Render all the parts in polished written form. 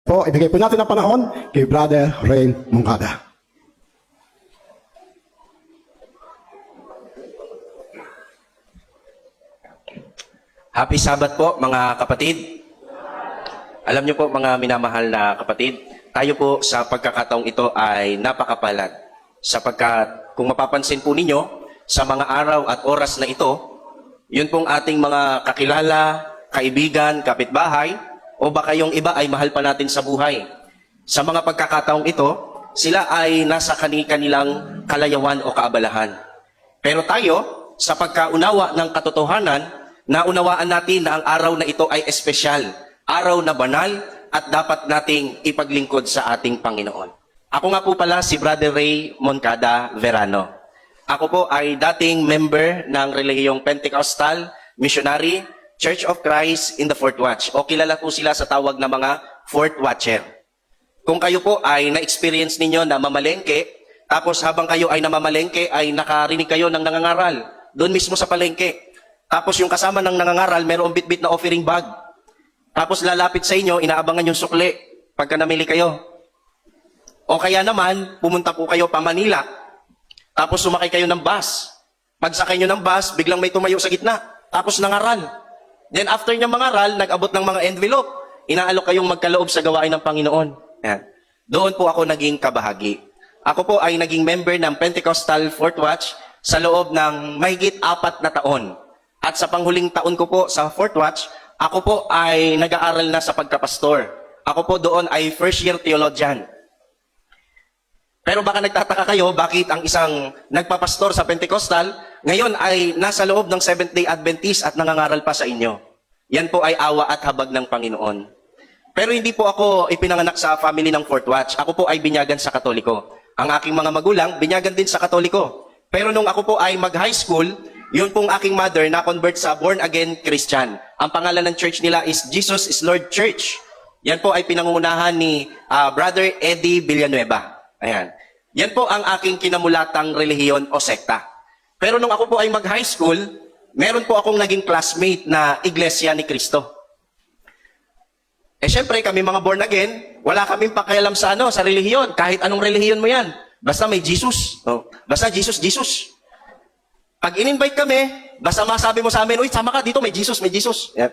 Po, ibigay po natin ang panahon kay Brother Ray Mungkada. Happy Sabbath po mga kapatid. Alam niyo po mga minamahal na kapatid, tayo po sa pagkakataong ito ay napakapalad. Sapagkat kung mapapansin po ninyo, sa mga araw at oras na ito, yun pong ating mga kakilala, kaibigan, kapitbahay, o baka yung iba ay mahal pa natin sa buhay. Sa mga pagkakataong ito, sila ay nasa kanilang kalayawan o kaabalahan. Pero tayo, sa pagkaunawa ng katotohanan, naunawaan natin na ang araw na ito ay espesyal, araw na banal at dapat nating ipaglingkod sa ating Panginoon. Ako nga po pala si Brother Ray Moncada Verano. Ako po ay dating member ng relihiyong Pentecostal Missionary Church of Christ in the Fourth Watch. O kilala po sila sa tawag na mga Fourth Watcher. Kung kayo po ay na-experience ninyo na mamalengke, tapos habang kayo ay namamalengke ay nakarinig kayo ng nangangaral doon mismo sa palengke. Tapos yung kasama ng nangangaral, mayroong bit-bit na offering bag. Tapos lalapit sa inyo, inaabangan yung sukli pagka namili kayo. O kaya naman, pumunta po kayo pa Manila. Tapos sumakay kayo ng bus. Pagsakay nyo ng bus, biglang may tumayo sa gitna. Tapos nangaral. Then after niyang mangaral, nag-abot ng mga envelope. Inaalok kayong magkaloob sa gawain ng Panginoon. Yan. Doon po ako naging kabahagi. Ako po ay naging member ng Pentecostal Fourth Watch sa loob ng mahigit 4 na taon. At sa panghuling taon ko po sa Fourth Watch, ako po ay nag-aaral na sa pagkapastor. Ako po doon ay first year theologian. Pero baka nagtataka kayo, bakit ang isang nagpapastor sa Pentecostal, ngayon ay nasa loob ng Seventh-day Adventist at nangangaral pa sa inyo. Yan po ay awa at habag ng Panginoon. Pero hindi po ako ipinanganak sa family ng Fourth Watch. Ako po ay binyagan sa Katoliko. Ang aking mga magulang, binyagan din sa Katoliko. Pero nung ako po ay mag-high school, yun pong aking mother na-convert sa born-again Christian. Ang pangalan ng church nila is Jesus is Lord Church. Yan po ay pinangungunahan ni Brother Eddie Villanueva. Ayan. Yan po ang aking kinamulatang relihiyon o sekta. Pero nung ako po ay mag-high school, meron po akong naging classmate na Iglesia ni Cristo. Syempre kami mga born again, wala kaming pakialam sa sa relihiyon. Kahit anong relihiyon mo yan. Basta may Jesus. Oh. Basta Jesus, Jesus. Pag in-invite kami, basta masabi mo sa amin, uy, sama ka dito, may Jesus, may Jesus. Yan.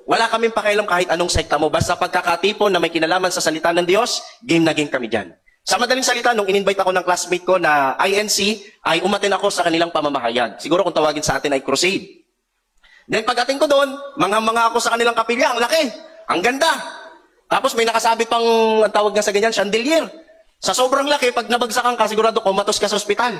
Wala kaming pakialam kahit anong sekta mo. Basta pagkakatipon na may kinalaman sa salita ng Diyos, game na game kami dyan. Sa madaling salita, nung in-invite ako ng classmate ko na INC, ay umatin ako sa kanilang pamamahayag. Siguro kung tawagin sa atin ay crusade. Then pag-ating ko doon, mga ako sa kanilang kapilya, ang laki, ang ganda. Tapos may nakasabi pang, ang tawag nga sa ganyan, chandelier. Sa sobrang laki, pag nabagsakan ka, sigurado kumatos ka sa ospital.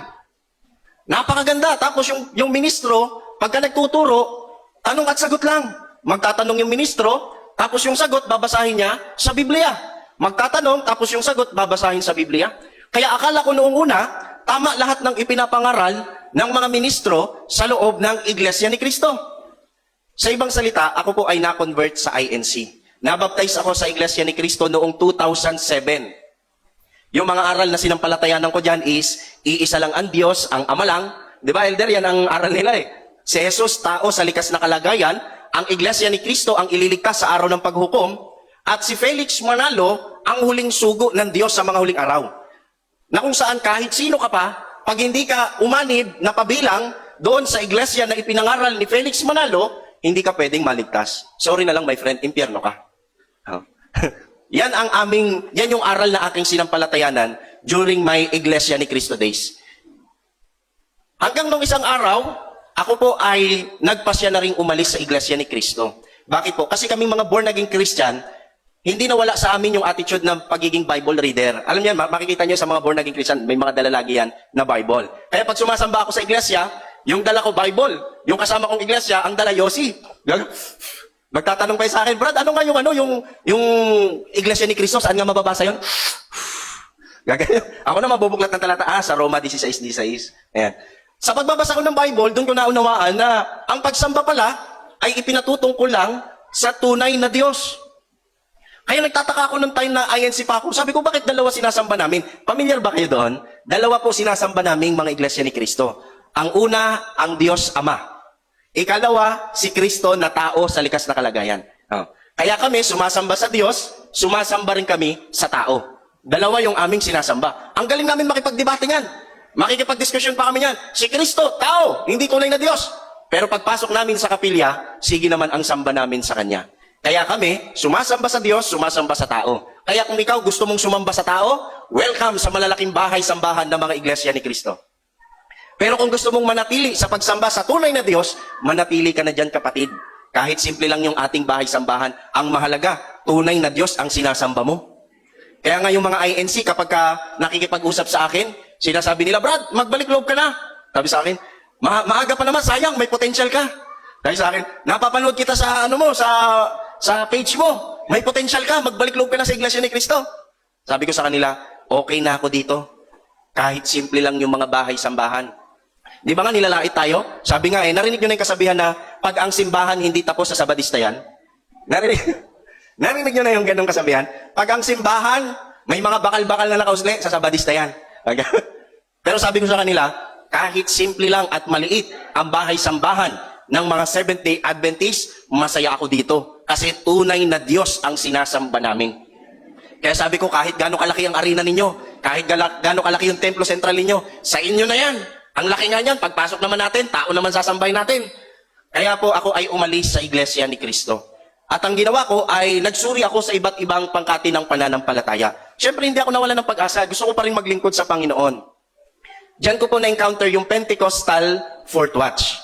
Napakaganda. Tapos yung ministro, pagka nagtuturo, tanong at sagot lang. Magtatanong yung ministro, tapos yung sagot, babasahin niya sa Biblia. Magtatanong, tapos yung sagot, babasahin sa Biblia. Kaya akala ko noong una, tama lahat ng ipinapangaral ng mga ministro sa loob ng Iglesia ni Cristo. Sa ibang salita, ako po ay na-convert sa INC. Nabaptize ako sa Iglesia ni Cristo noong 2007. Yung mga aral na sinampalatayanan ko dyan is, iisa lang ang Diyos, ang Ama lang. Di ba, Elder? Yan ang aral nila eh. Si Jesus, tao sa likas na kalagayan. Ang Iglesia ni Cristo ang ililigtas sa araw ng paghukom. At si Felix Manalo, ang huling sugo ng Diyos sa mga huling araw. Na kung saan kahit sino ka pa, pag hindi ka umanid na pabilang doon sa iglesia na ipinangaral ni Felix Manalo, hindi ka pwedeng maligtas. Sorry na lang my friend, impyerno ka. Oh. Yan yung aral na aking sinampalatayanan during my Iglesia ni Cristo days. Hanggang nung isang araw, ako po ay nagpasya na ring umalis sa Iglesia ni Cristo. Bakit po? Kasi kaming mga born-again Christian, hindi nawala sa amin yung attitude ng pagiging Bible reader. Alam niyo, makikita niyo sa mga born-again Christian, may mga dala lagi yan na Bible. Kaya pag sumasamba ako sa iglesia, yung dala ko Bible. Yung kasama kong iglesia, ang dala Yossi. Magtatanong pa sa akin, Brad, ano nga yung iglesia ni Cristo, saan nga mababasa yun? Ako na mabubuklat ng talata, sa Roma 16:16. Ayan. Sa pagbabasa ko ng Bible, doon ko naunawaan na ang pagsamba pala ay ipinatutungkol lang sa tunay na Diyos. Kaya nagtataka ako nung time na INC pa ako. Sabi ko, bakit dalawa sinasamba namin? Pamilyar ba kayo doon? Dalawa po sinasamba naming mga iglesia ni Cristo. Ang una, ang Diyos Ama. Ikalawa, si Kristo na tao sa likas na kalagayan. Kaya kami sumasamba sa Diyos sumasamba rin kami sa tao. Dalawa yung aming sinasamba. Ang galing namin makipagdebate niyan. Makikipagdiskusyon pa kami niyan. Si Kristo, tao, hindi tunay na Diyos. Pero pagpasok namin sa kapilya, sige naman ang samba namin sa Kanya. Kaya kami, sumasamba sa Diyos, sumasamba sa tao. Kaya kung ikaw gusto mong sumamba sa tao, welcome sa malalaking bahay-sambahan ng mga iglesia ni Kristo. Pero kung gusto mong manatili sa pagsamba sa tunay na Diyos, manatili ka na dyan, kapatid. Kahit simple lang yung ating bahay-sambahan, ang mahalaga, tunay na Diyos ang sinasamba mo. Kaya nga yung mga INC, kapag nakikipag-usap sa akin, sinasabi nila, Brad, magbalik loob ka na. Sabi sa akin, maaga pa naman, sayang, may potential ka. Sabi sa akin, napapanood kita sa sa page mo, may potential ka, magbalik loob ka na sa Iglesia ni Cristo. Sabi ko sa kanila, okay na ako dito. Kahit simple lang yung mga bahay-sambahan. Di ba nga nilalait tayo? Sabi nga narinig nyo na yung kasabihan na pag ang simbahan hindi tapos sa Sabadista yan? Narinig nyo na yung ganong kasabihan? Pag ang simbahan, may mga bakal-bakal na nakausli, sa Sabadista yan. Pero sabi ko sa kanila, kahit simple lang at maliit ang bahay-sambahan ng mga Seventh-day Adventist, masaya ako dito. Kasi tunay na Diyos ang sinasamba namin. Kaya sabi ko, kahit gaano kalaki ang arena ninyo, kahit gaano kalaki yung templo sentral ninyo, sa inyo na yan. Ang laki nga niyan, pagpasok naman natin, tao naman sasambay natin. Kaya po ako ay umalis sa Iglesia ni Cristo. At ang ginawa ko ay nagsuri ako sa iba't ibang pangkati ng pananampalataya. Siyempre hindi ako nawala ng pag-asa, gusto ko pa rin maglingkod sa Panginoon. Diyan ko po na-encounter yung Pentecostal Fourth Watch.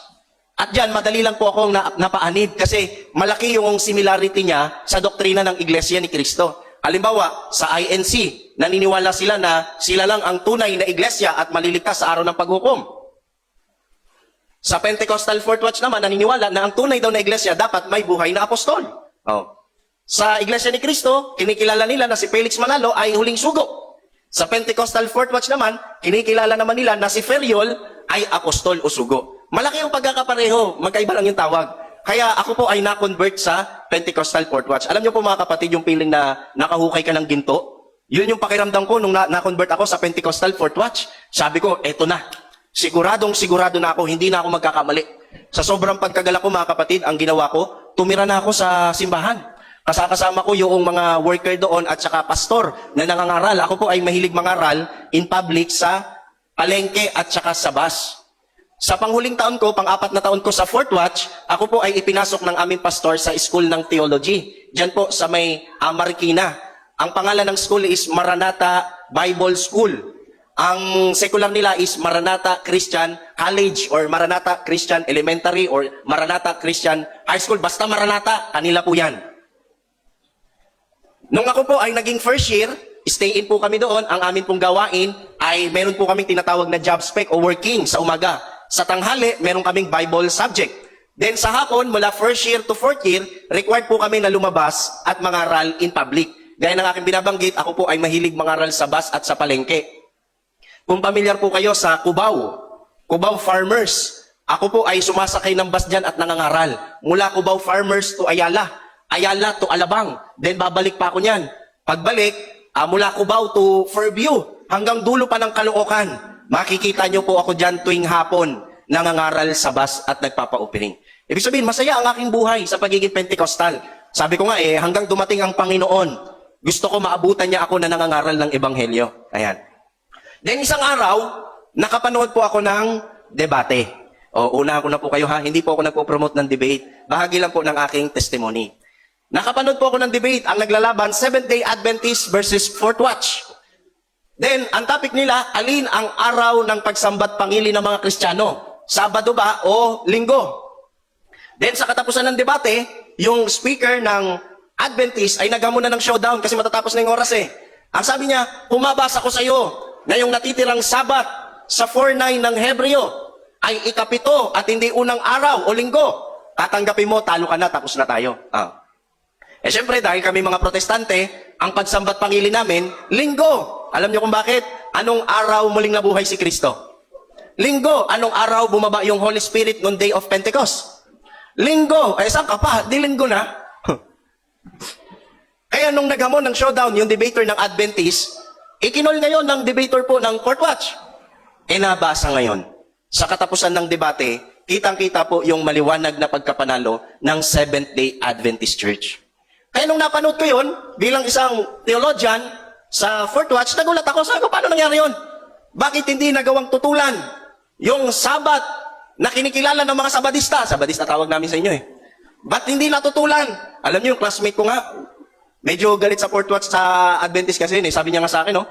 At diyan, madali lang po akong napaanib kasi malaki yung similarity niya sa doktrina ng Iglesia ni Cristo. Halimbawa, sa INC, naniniwala sila na sila lang ang tunay na iglesia at maliligtas sa araw ng paghukom. Sa Pentecostal Fourth Watch naman, naniniwala na ang tunay daw na iglesia dapat may buhay na apostol. Sa Iglesia ni Cristo, kinikilala nila na si Felix Manalo ay huling sugo. Sa Pentecostal Fourth Watch naman, kinikilala naman nila na si Feriol ay apostol o sugo. Malaki yung pagkakapareho, magkaiba lang yung tawag. Kaya ako po ay na-convert sa Pentecostal Fourth Watch. Alam niyo po mga kapatid, yung feeling na nakahukay ka ng ginto? Yun yung pakiramdam ko nung na-convert ako sa Pentecostal Fourth Watch. Sabi ko, eto na. Sigurado na ako, hindi na ako magkakamali. Sa sobrang pagkagala ko mga kapatid, ang ginawa ko, tumira na ako sa simbahan. Kasama ko yung mga worker doon at saka pastor na nangangaral. Ako po ay mahilig mangaral in public sa palengke at saka sa bus. Sa panghuling taon ko, pang-4 na taon ko sa Fourth Watch, ako po ay ipinasok ng aming pastor sa School ng Theology. Diyan po sa may Marikina. Ang pangalan ng school is Maranatha Bible School. Ang secular nila is Maranatha Christian College or Maranatha Christian Elementary or Maranatha Christian High School. Basta Maranatha, kanila po yan. Nung ako po ay naging first year, stay in po kami doon. Ang amin pong gawain ay meron po kaming tinatawag na job spec o working sa umaga. Sa tanghali, meron kaming Bible subject. Then sa hapon, mula first year to fourth year, required po kami na lumabas at mangaral in public. Gaya ng aking binabanggit, ako po ay mahilig mangaral sa bus at sa palengke. Kung pamilyar po kayo sa Cubao Farmers, ako po ay sumasakay ng bus dyan at nangangaral. Mula Cubao Farmers to Ayala, Ayala to Alabang, then babalik pa ako niyan. Pagbalik, mula Cubao to Fairview, hanggang dulo pa ng Caloocan. Makikita nyo po ako dyan tuwing hapon, nangangaral sa bus at nagpapa-opening. Ibig sabihin, masaya ang aking buhay sa pagiging Pentecostal. Sabi ko nga hanggang dumating ang Panginoon, gusto ko maabutan niya ako na nangangaral ng Ebanghelyo. Ayan. Then isang araw, nakapanood po ako ng debate. Una ko na po kayo hindi po ako nagpo-promote ng debate. Bahagi lang po ng aking testimony. Nakapanood po ako ng debate, ang naglalaban, Seventh-day Adventist versus Fourth Watch. Then, ang topic nila, alin ang araw ng pagsambat pangili ng mga Kristiyano? Sabado ba o Linggo? Then, sa katapusan ng debate, yung speaker ng Adventist ay naghamon na ng showdown kasi matatapos na yung oras Ang sabi niya, pumabasa ko sa iyo na yung natitirang Sabat sa 4:9 ng Hebreo ay ikapito at hindi unang araw o linggo. Tatanggapin mo, talo ka na, tapos na tayo. Siyempre, dahil kami mga protestante, ang pagsambat pangili namin, linggo. Alam niyo kung bakit? Anong araw muling nabuhay si Kristo? Linggo. Anong araw bumaba yung Holy Spirit noong Day of Pentecost? Linggo. Saan ka pa? Di linggo na. Kaya nung naghamon ng showdown, yung debater ng Adventist, ikinol ngayon ng debater po ng Fourth Watch. Nabasa ngayon. Sa katapusan ng debate, kitang-kita po yung maliwanag na pagkapanalo ng Seventh-day Adventist Church. Kaya nung napanood ko yun, bilang isang theologian, sa Fourth Watch, nagulat ako. Sabi ko, paano nangyari yun? Bakit hindi nagawang tutulan yung Sabat na kinikilala ng mga Sabadista? Sabadista tawag namin sa inyo eh. Ba't hindi natutulan? Alam niyo, yung classmate ko nga, medyo galit sa Fourth Watch sa Adventist kasi yun eh. Sabi niya nga sa akin, no?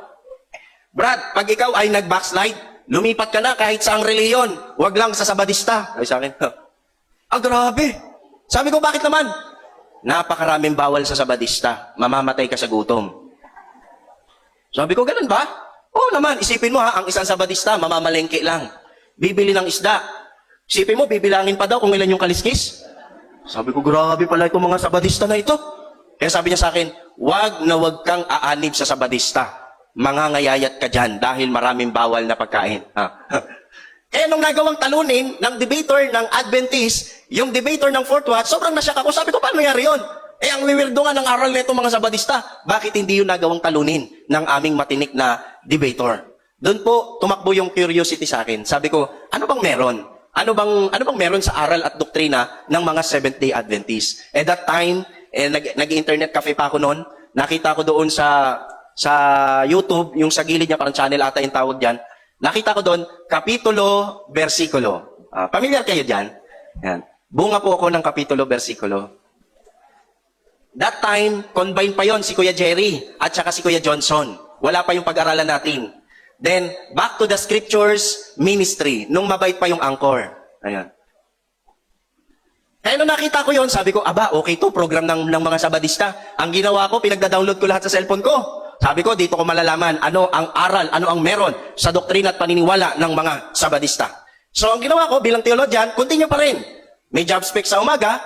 Brad, pag ikaw ay nag-backslide, lumipat ka na kahit saang reliyon. Huwag lang sa Sabadista. Sabi sa akin, grabe. Sabi ko, bakit naman? Napakaraming bawal sa Sabadista. Mamamatay ka sa gutom. Sabi ko, ganun ba? Oo naman, isipin mo ha, ang isang Sabadista, mamamalengke lang. Bibili ng isda. Isipin mo, bibilangin pa daw kung ilan yung kaliskis. Sabi ko, grabe pala itong mga Sabadista na ito. Kaya sabi niya sa akin, wag na wag kang aanib sa Sabadista. Mangangayayat ka dyan dahil maraming bawal na pagkain. Kaya nung nagawang talunin ng debater ng Adventist, yung debater ng Fourth Watch, sobrang nasyak ako. Sabi ko, paano nangyari yun? Ang wiwirdo nga ng aral nito mga Sabadista, bakit hindi yun nagawang talunin ng aming matinik na debater? Doon po, tumakbo yung curiosity sa akin. Sabi ko, ano bang meron? Ano bang meron sa aral at doktrina ng mga Seventh-day Adventist? At that time, nag-internet cafe pa ako noon. Nakita ko doon sa YouTube, yung sa gilid niya, parang channel ata yung tawag dyan. Nakita ko doon, kapitulo, versikulo. Familiar kayo dyan? Yan. Bunga po ako ng kapitulo, versikulo. That time, combine pa yon si Kuya Jerry at saka si Kuya Johnson. Wala pa yung pag-aralan natin. Then, back to the scriptures ministry, nung mabait pa yung anchor. Ayan. Kaya nung nakita ko yon, sabi ko, okay to, program ng mga Sabadista. Ang ginawa ko, pinagda-download ko lahat sa cellphone ko. Sabi ko, dito ko malalaman ano ang aral, ano ang meron sa doktrina at paniniwala ng mga Sabadista. So, ang ginawa ko bilang theologian, continue pa rin. May job spec sa umaga,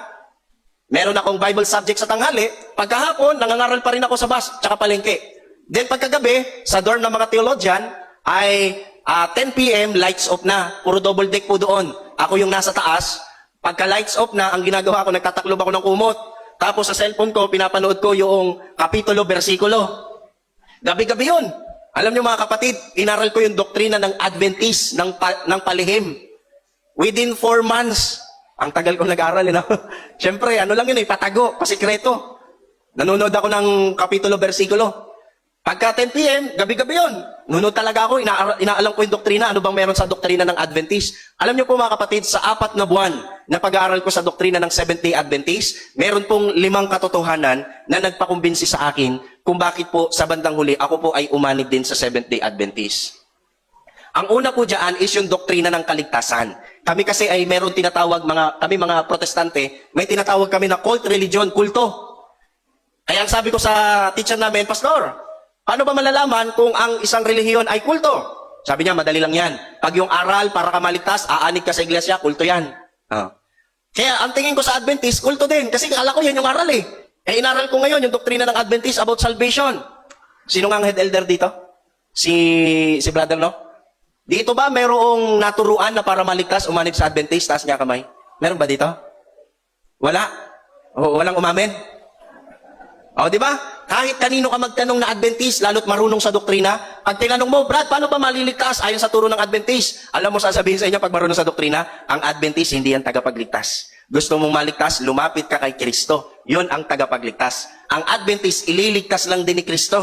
meron akong Bible subject sa tanghali, pagkahapon, nangangaral pa rin ako sa bus, tsaka palengke. Then pagkagabi, sa dorm ng mga theologian, ay 10 p.m., lights off na. Puro double deck po doon. Ako yung nasa taas. Pagka lights off na, ang ginagawa ko, nagtataklob ako ng kumot. Tapos sa cellphone ko, pinapanood ko yung kapitulo, versikulo. Gabi-gabi yun. Alam niyo mga kapatid, inaral ko yung doktrina ng Adventist, ng palihim. Within 4 months, ang tagal ko nag-aral, no? Siyempre, ano lang yun patago, pasikreto. Nanonood ako ng kapitulo, versikulo. Pagka 10 p.m., gabi-gabi yun. Nunod talaga ako, inaalam ko yung doktrina, ano bang meron sa doktrina ng Adventist. Alam niyo po mga kapatid, sa 4 na buwan na pag-aaral ko sa doktrina ng Seventh-day Adventist, meron pong 5 katotohanan na nagpakumbinsi sa akin kung bakit po sa bandang huli, ako po ay umanib din sa Seventh-day Adventist. Ang una po dyan is yung doktrina ng kaligtasan. Kami kasi ay meron tinatawag, kami mga protestante, may tinatawag kami na cult religion, kulto. Kaya ang sabi ko sa teacher namin, Pastor, paano ba malalaman kung ang isang relihiyon ay kulto? Sabi niya, madali lang yan. Pag yung aral para ka maligtas, aanig ka sa iglesia, kulto yan. Kaya ang tingin ko sa Adventist, kulto din. Kasi akala ko yan yung aral eh. Kaya inaral ko ngayon yung doktrina ng Adventist about salvation. Sino nga ang head elder dito? Si brother, no? Dito ba mayroong naturuan na para maligtas, umanib sa Adventist? Taas niya kamay. Meron ba dito? Wala? Walang umamin? Di ba? Kahit kanino ka magtanong na Adventist, lalo't marunong sa doktrina, pag tinanong mo, Brad, paano ba maliligtas ayon sa turo ng Adventist? Alam mo, sasabihin sa inyo pag marunong sa doktrina, ang Adventist hindi yan tagapagligtas. Gusto mong maligtas, lumapit ka kay Kristo. Yun ang tagapagligtas. Ang Adventist, ililigtas lang din ni Kristo.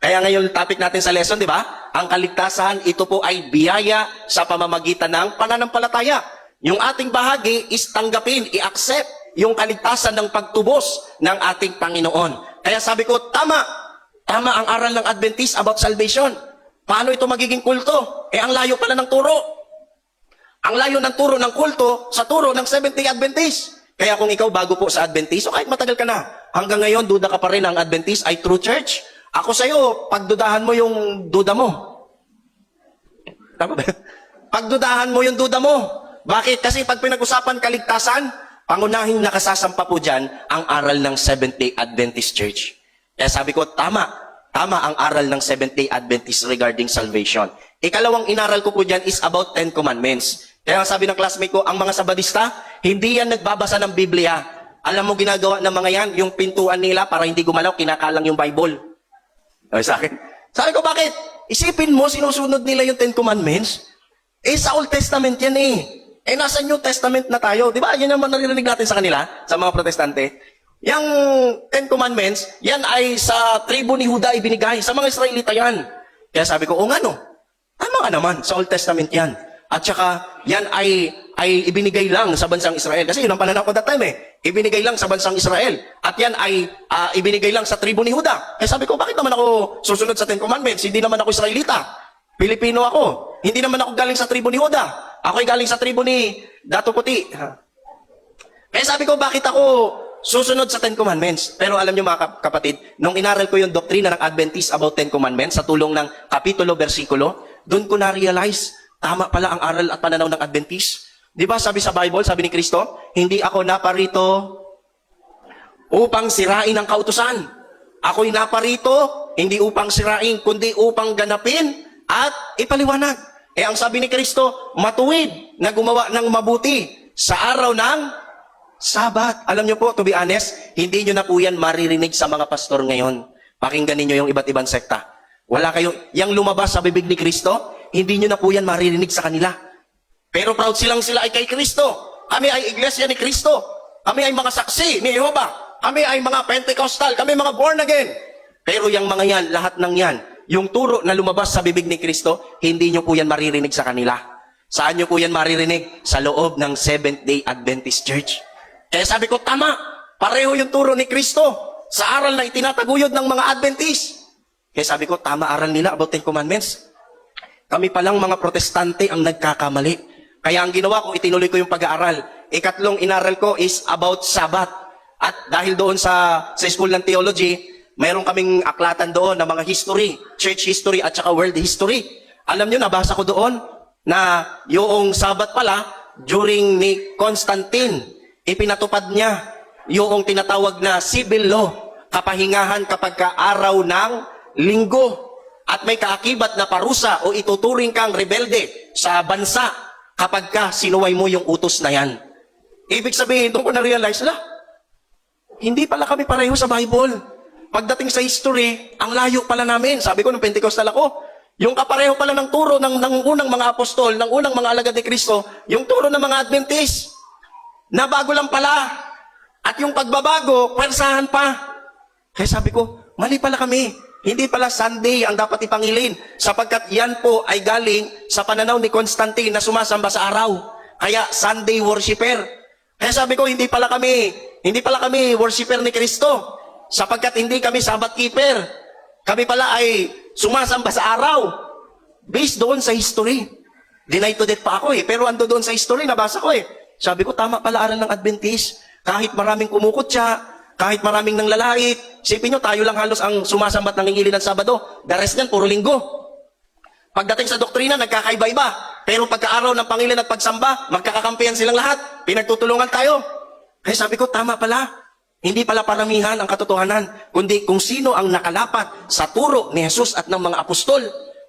Kaya ngayon topic natin sa lesson, di ba? Ang kaligtasan, ito po ay biyaya sa pamamagitan ng pananampalataya. Yung ating bahagi is tanggapin, i-accept yung kaligtasan ng pagtubos ng ating Panginoon. Kaya sabi ko, tama ang aral ng Adventist about salvation. Paano ito magiging kulto? Ang layo pala ng turo. Ang layo ng turo ng kulto sa turo ng Seventh-day Adventist. Kaya kung ikaw bago po sa Adventist, o kahit matagal ka na, hanggang ngayon, duda ka pa rin ang Adventist ay true church. Ako sa'yo, pagdudahan mo yung duda mo. Tama ba? Pagdudahan mo yung duda mo. Bakit? Kasi pag pinag-usapan kaligtasan, pangunahing nakasasampa po dyan ang aral ng Seventh-day Adventist Church. Kaya sabi ko, tama ang aral ng Seventh-day Adventist regarding salvation. Ikalawang inaral ko po dyan is about 10 Commandments. Kaya sabi ng classmate ko, ang mga Sabadista, hindi yan nagbabasa ng Biblia. Alam mo ginagawa ng mga yan, yung pintuan nila para hindi gumalaw, kinakalang yung Bible. Sa akin. Sabi ko, bakit? Isipin mo, sinusunod nila yung 10 Commandments. Sa Old Testament yan eh. Nasa New Testament na tayo. Di ba? Yan naman naririnig natin sa kanila, sa mga protestante. Yang Ten Commandments, yan ay sa tribo ni Juda ibinigay. Sa mga Israelita yan. Kaya sabi ko, o nga no, tama nga naman, sa Old Testament yan. At saka, yan ay ibinigay lang sa bansang Israel. Kasi yun ang pananaw ko that time eh. Ibinigay lang sa bansang Israel. At yan ay ibinigay lang sa tribo ni Juda. Kaya sabi ko, bakit naman ako susunod sa Ten Commandments? Hindi naman ako Israelita. Pilipino ako. Hindi naman ako galing sa tribo ni Juda. Ako ay galing sa tribo ni Dato Puti. Kaya sabi ko, bakit ako susunod sa Ten Commandments? Pero alam niyo mga kapatid, nung inaral ko yung doktrina ng Adventist about Ten Commandments sa tulong ng kapitulo, versikulo, doon ko na-realize, tama pala ang aral at pananaw ng Adventist. Di ba sabi sa Bible, sabi ni Kristo, hindi ako naparito upang sirain ang kautusan. Ako'y naparito, hindi upang sirain, kundi upang ganapin at ipaliwanag. Eh ang sabi ni Kristo, matuwid na gumawa ng mabuti sa araw ng Sabat. Alam niyo po, to be honest, hindi niyo na po yan maririnig sa mga pastor ngayon. Pakinggan niyo yung iba't ibang sekta. Wala kayo, yung lumabas sa bibig ni Kristo, hindi niyo na po yan maririnig sa kanila. Pero proud silang sila ay kay Kristo. Kami ay iglesia ni Kristo. Kami ay mga saksi ni Jehovah. Kami ay mga Pentecostal. Kami mga born again. Pero yung mga yan, lahat ng yan, yung turo na lumabas sa bibig ni Kristo, hindi niyo po yan maririnig sa kanila. Saan niyo po yan maririnig? Sa loob ng Seventh-day Adventist Church. Kaya sabi ko, tama. Pareho yung turo ni Kristo sa aral na itinataguyod ng mga Adventist. Kaya sabi ko, tama aral nila about Ten Commandments. Kami palang mga protestante ang nagkakamali. Kaya ang ginawa ko, itinuloy ko yung pag-aaral. Ikatlong inaral ko is about Sabbath. At dahil doon sa school ng theology, mayroon kaming aklatan doon na mga history, church history at saka world history. Alam nyo, nabasa ko doon na yung Sabbath pala, during ni Constantine, ipinatupad niya yung tinatawag na civil law, kapahingahan kapag araw ng linggo. At may kaakibat na parusa o ituturing kang rebelde sa bansa kapag sinuway mo yung utos na yan. Ibig sabihin, doon ko na-realize, hindi pala kami pareho sa Bible. Pagdating sa history, ang layo pala namin. Sabi ko, nung Pentecostal ako, yung kapareho pala ng turo ng unang mga apostol, ng unang mga alagad ni Kristo, yung turo ng mga Adventist, na bago lang pala. At yung pagbabago, pwersahan pa. Kaya sabi ko, mali pala kami. Hindi pala Sunday ang dapat ipangilin, sapagkat yan po ay galing sa pananaw ni Constantine na sumasamba sa araw. Kaya Sunday worshiper. Kaya sabi ko, hindi pala kami worshiper ni Kristo, sapagkat hindi kami Sabbath keeper. Kami pala ay sumasamba sa araw. Based doon sa history. Deny to death pa ako pero ando doon sa history, nabasa ko Sabi ko, tama pala aral ng Adventist. Kahit maraming kumukutya, kahit maraming nanglalait, isipin nyo, tayo lang halos ang sumasambat ng ingili ng Sabado. The rest niyan, puro linggo. Pagdating sa doktrina, nagkakaiba-iba. Pero pagka-araw ng Panginoon at pagsamba, magkakakampihan silang lahat. Pinagtutulungan tayo. Kaya sabi ko, tama pala. Hindi pala paramihan ang katotohanan, kundi kung sino ang nakalapat sa turo ni Jesus at ng mga apostol.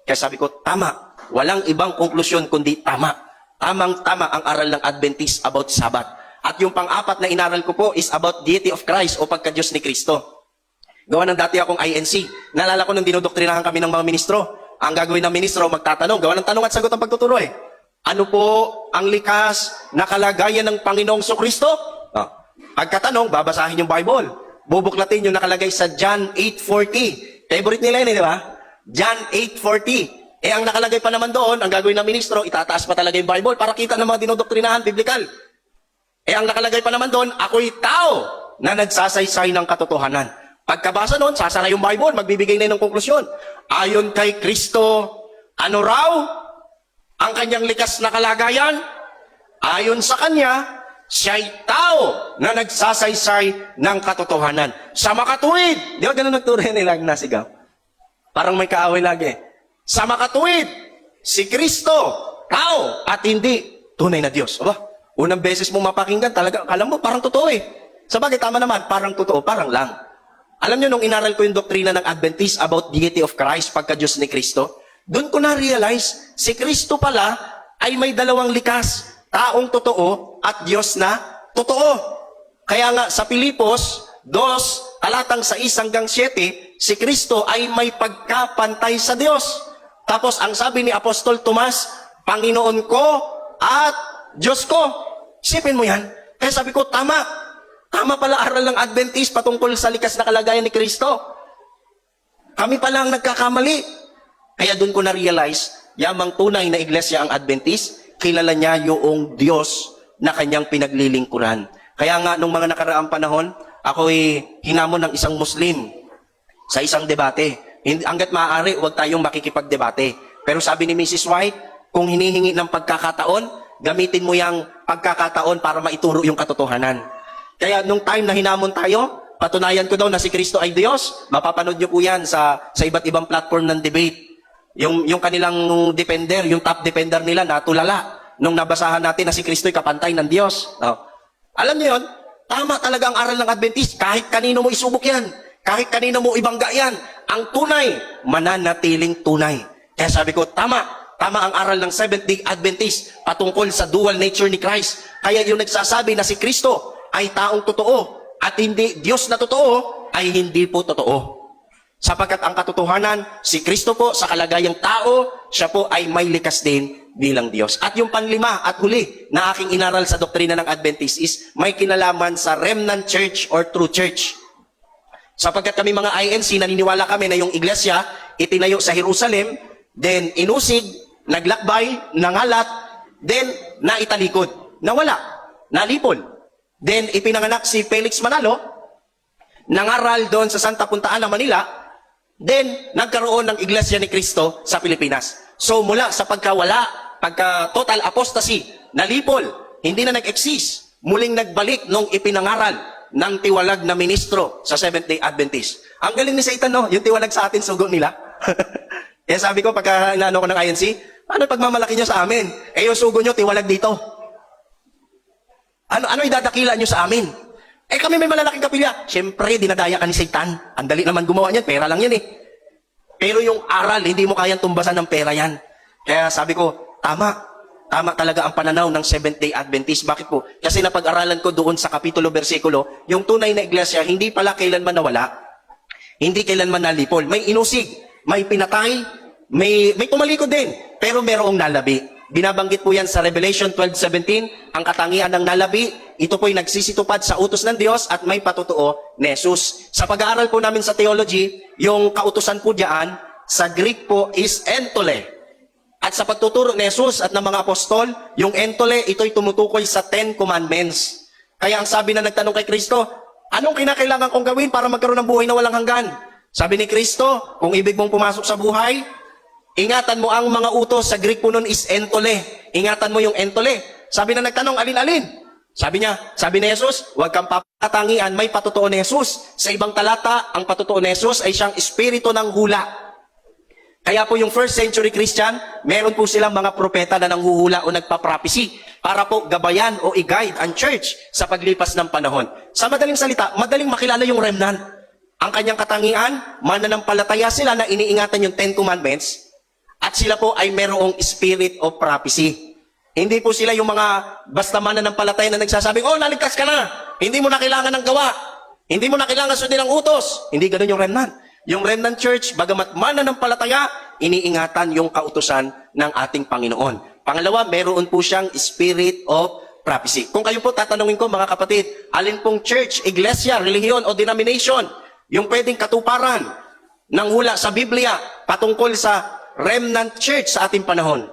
Kaya sabi ko, tama. Walang ibang konklusyon, kundi tama. Tamang-tama ang aral ng Adventist about Sabbath. At yung pang-apat na inaral ko po is about deity of Christ o pagka-Diyos ni Kristo. Gawa ng dati akong INC. Naalala ko nung dinodoktrinahan kami ng mga ministro. Ang gagawin ng ministro, magtatanong. Gawa ng tanong at sagot ang pagtuturo Ano po ang likas na kalagayan ng Panginoong Kristo? Pagkatanong, babasahin yung Bible. Bubuklatin yung nakalagay sa John 8:40. Favorite nila yun, di ba? John 8:40. Ang nakalagay pa naman doon, ang gagawin ng ministro, itataas pa talaga yung Bible para kita ng mga dinodoktrinahan, biblical. Ang nakalagay pa naman doon, ako'y tao na nagsasaysay ng katotohanan. Pagkabasa noon, sasara yung Bible, magbibigay na ng konklusyon. Ayon kay Kristo, ano raw ang kanyang likas na kalagayan? Ayon sa kanya, siya'y tao na nagsasaysay ng katotohanan. Sa makatuwid, di ba ganun nagturo nila nasigaw? Parang may kaaway lagi. Sa makatuwid, si Kristo, tao, at hindi tunay na Diyos. Aba, unang beses mo mapakinggan, talaga, alam mo, parang totoo Sabagay, tama naman, parang totoo, parang lang. Alam nyo, nung inaral ko yung doktrina ng Adventist about deity of Christ, pagka-Diyos ni Kristo, doon ko na-realize, si Kristo pala ay may dalawang likas, taong totoo at Diyos na totoo. Kaya nga sa Pilipos 2, talatang 6-7, si Kristo ay may pagkapantay sa Diyos. Tapos ang sabi ni Apostol Tomas, Panginoon ko at Diyos ko. Isipin mo yan. Kaya sabi ko, tama. Tama pala aral ng Adventist patungkol sa likas na kalagayan ni Kristo. Kami pala ang nagkakamali. Kaya doon ko na-realize, yamang tunay na iglesia ang Adventist, kilala niya yung Diyos na kanyang pinaglilingkuran. Kaya nga, nung mga nakaraang panahon, ako'y hinamon ng isang Muslim sa isang debate. Hanggat maaari, huwag tayong makikipagdebate. Pero sabi ni Mrs. White, kung hinihingi ng pagkakataon, gamitin mo yung pagkakataon para maituro yung katotohanan. Kaya nung time na hinamon tayo, patunayan ko daw na si Kristo ay Diyos. Mapapanood nyo po yan sa iba't ibang platform ng debate. Yung kanilang defender, yung top defender nila, natulala nung nabasahan natin na si Kristo ay kapantay ng Diyos. Oh. Alam niyo yun, tama talaga ang aral ng Adventist. Kahit kanino mo isubok yan, kahit kanino mo ibangga yan, ang tunay, mananatiling tunay. Kaya sabi ko, tama ang aral ng Seventh-day Adventist patungkol sa dual nature ni Christ. Kaya yung nagsasabi na si Kristo ay taong totoo at hindi Diyos na totoo, ay hindi po totoo. Sapagkat ang katotohanan, si Kristo po sa kalagayang tao, siya po ay may likas din bilang Diyos. At yung panlima at huli na aking inaral sa doktrina ng Adventist is may kinalaman sa remnant church or true church. Sapagkat kami mga INC, naniniwala kami na yung iglesia itinayo sa Jerusalem, then inusig, naglakbay, nangalat, then naitalikod, nawala, nalipol. Then ipinanganak si Felix Manalo, nangaral doon sa Santa Puntaan ng Manila, then nagkaroon ng iglesia ni Kristo sa Pilipinas. So mula sa pagkawala, pagka total apostasy, nalipol, hindi na nag-exist, muling nagbalik nung ipinangaral ng tiwalag na ministro sa Seventh-day Adventist. Ang galing ni Satan, no? Yung tiwalag sa atin, sugo nila. Kaya sabi ko, pagka inaano ko ng INC, ano pagmamalaki nyo sa amin? Eh yung sugo nyo, tiwalag dito. Ano idadakila nyo sa amin? Eh kami may malalaking kapilya. Siyempre, dinadaya ka ni Satan. Ang dali naman gumawa niyan, pera lang yan eh. Pero yung aral, hindi mo kayang tumbasan ng pera yan. Kaya sabi ko, tama talaga ang pananaw ng Seventh-day Adventist. Bakit po? Kasi napag-aralan ko doon sa kapitulo, versikulo, yung tunay na iglesia, hindi pala kailanman nawala, hindi kailanman nalipol. May inusig, may pinatay, may tumalikod din, pero merong nalabi. Binabanggit po yan sa Revelation 12:17, ang katangian ng nalabi, ito po'y nagsisitupad sa utos ng Diyos at may patutuo ni Jesus. Sa pag-aaral po namin sa theology, yung kautusan po diyan, sa Greek po is entole. At sa pagtuturo ni Jesus at ng mga apostol, yung entole, ito'y tumutukoy sa 10 Commandments. Kaya ang sabi na nagtanong kay Kristo, anong kinakailangan kong gawin para magkaroon ng buhay na walang hanggan? Sabi ni Kristo, kung ibig mong pumasok sa buhay, ingatan mo ang mga utos. Sa Greek po nun is entole. Ingatan mo yung entole. Sabi na nagtanong, alin-alin? Sabi ni Jesus, huwag kang papatangian, may patutuo ni Jesus. Sa ibang talata, ang patutuo ni Jesus ay siyang espiritu ng hula. Kaya po yung first century Christian, meron po silang mga propeta na nanghuhula o nagpa-prophecy para po gabayan o i-guide ang church sa paglipas ng panahon. Sa madaling salita, madaling makilala yung remnant. Ang kanyang katangian, mananampalataya sila na iniingatan yung 10 Commandments at sila po ay merong spirit of prophecy. Hindi po sila yung mga basta mananampalataya na nagsasabing, oh, naligtas ka na. Hindi mo na kailangan ng gawa. Hindi mo na kailangan sundin ang utos. Hindi ganun yung remnant. Yung remnant church, bagamat mananampalataya, iniingatan yung kautusan ng ating Panginoon. Pangalawa, meron po siyang spirit of prophecy. Kung kayo po tatanungin ko, mga kapatid, alin pong church, iglesia, relihiyon o denomination, yung pwedeng katuparan ng hula sa Biblia patungkol sa remnant church sa ating panahon.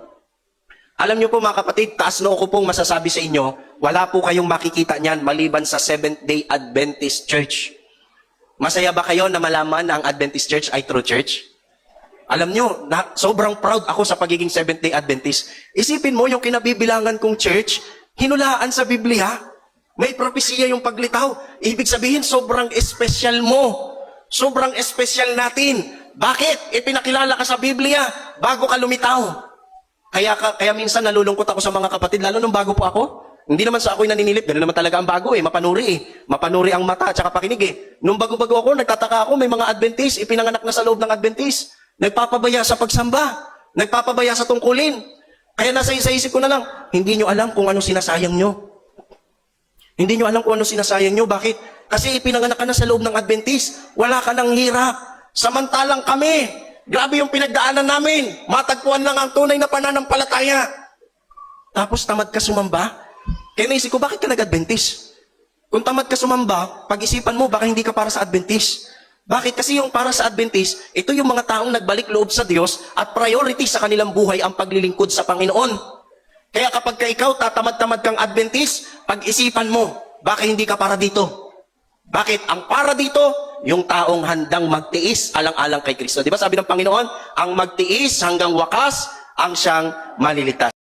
Alam niyo po mga kapatid, taas noo ko pong masasabi sa inyo, wala po kayong makikita niyan maliban sa Seventh-day Adventist Church. Masaya ba kayo na malaman na ang Adventist Church ay true church? Alam nyo, sobrang proud ako sa pagiging Seventh-day Adventist. Isipin mo yung kinabibilangan kong church, hinulaan sa Biblia, may propesiya yung paglitaw. Ibig sabihin, sobrang espesyal mo. Sobrang espesyal natin. Bakit? Ipinakilala ka sa Biblia bago ka lumitaw. Kaya minsan nalulungkot ako sa mga kapatid, lalo nung bago po ako. Hindi naman sa ako'y naninilip, gano'n naman talaga ang bago mapanuri Mapanuri ang mata at saka pakinig Nung bago-bago ako, nagtataka ako, may mga Adventist, ipinanganak na sa loob ng Adventist. Nagpapabaya sa pagsamba, nagpapabaya sa tungkulin. Kaya nasa isip ko na lang, hindi nyo alam kung ano sinasayang nyo. Hindi nyo alam kung ano sinasayang nyo. Bakit? Kasi ipinanganak ka na sa loob ng Adventist. Wala ka ng hirap. Samantalang kami, grabe yung pinagdaanan namin. Matagpuan lang ang tunay na pananampalataya. Tapos tamad ka sumamba. Kaya naisip ko, bakit ka nag-Adventist? Kung tamad ka sumamba, pag-isipan mo, baka hindi ka para sa Adventist. Bakit? Kasi yung para sa Adventist, ito yung mga taong nagbalik loob sa Diyos at priority sa kanilang buhay ang paglilingkod sa Panginoon. Kaya kapag ka ikaw tatamad-tamad kang Adventist, pag-isipan mo, baka hindi ka para dito. Bakit? Ang para dito, yung taong handang magtiis alang-alang kay Kristo. Di ba sabi ng Panginoon, ang magtiis hanggang wakas, ang siyang maliligtas.